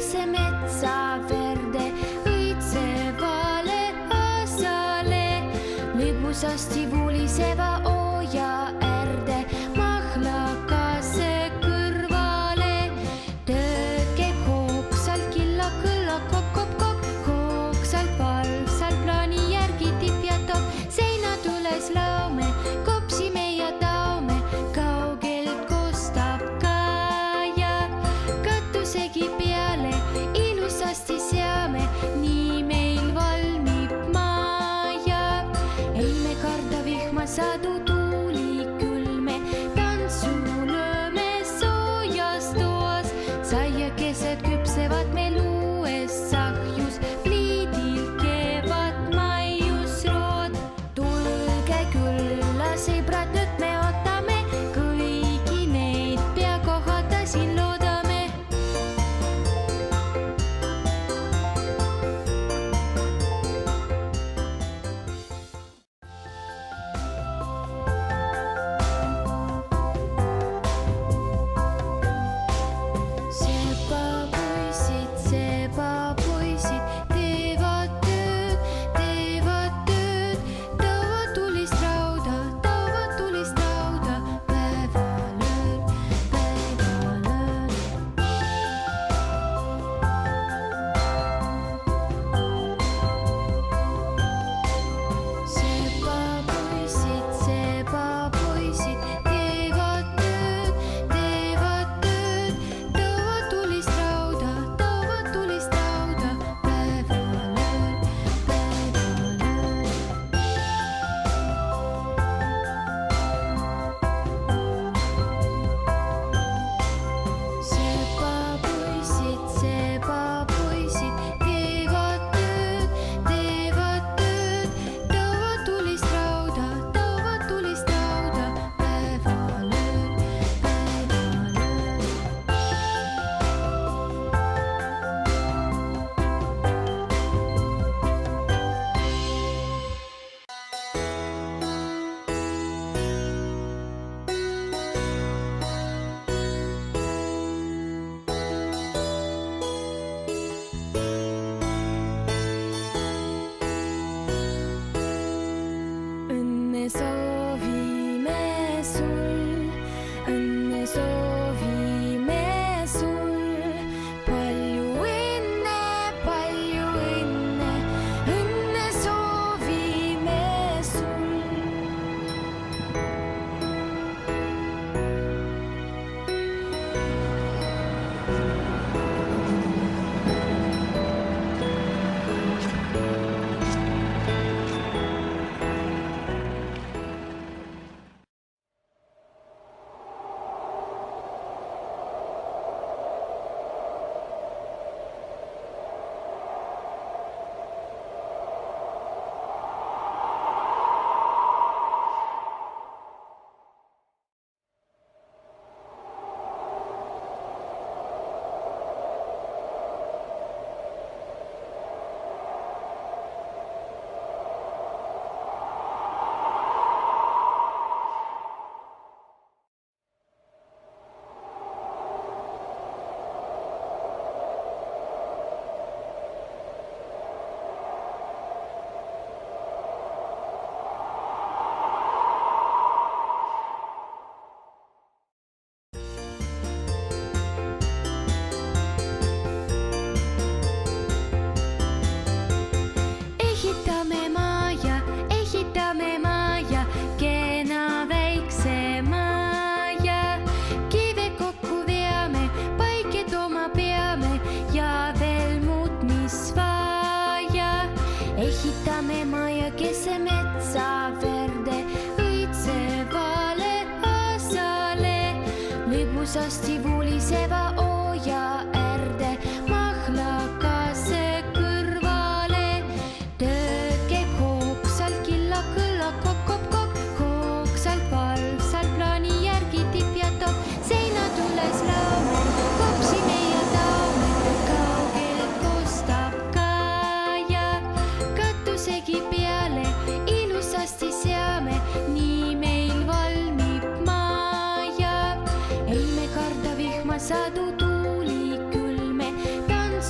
keset metsa verde õitsevale asale, lõbusasti vuliseva ooja äärde mahlakase kõrvale. Tööd käib hoogsalt, killa kõlla, kokk, hoogsalt valvsalt plaani järgi tipp ja topp. Seina tules laume, kopsime ja taome, kaugelt kostab kaja. Katusegi peale ilusasti seame, nii meil valmib maja. Ei me karda vihma, sadu tuuli külme, tantsu lööme soojas toas. Saiakesed küpsevad meil uues sahjus, pliidil keevad maiusrood. Tulge külla, sõbrad, nüüd me ootame, kõigi neid pea kohata siin loodame. Sepapoisid teevad tööd, toovad tulist rauda, päevalöön, päevalöön. Sepapoisid teevad tööd, toovad tulist rauda, päevalöön, päevalöön. Sepapoisid teevad tööd, toovad tulist rauda, päevalöön, päevalöön. Õnne soovime sul, õnne soovime sul. Palju õnne, õnne soovime sul. Ehitame maja, kena väikse maja. Kive kokku veame, paike tooma peame ja veel muud, mis vaja. Ehitame maja keset metsa verde õitsevale asale, lõbusasti vuliseva ooja äärde mahlakase kõrvale. Tööd käib hoogsalt, killa kõlla, kokk, hoogsalt valvsalt plaani järgi tipp ja topp. Seina tules laume, kopsime ja taome, kaugelt kostab kaja. Katusegi peale ilusasti seame, nii meil valmib maja. Ei me karda vihma, sadu tuuli külme, tantsu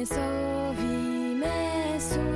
soovime sulle.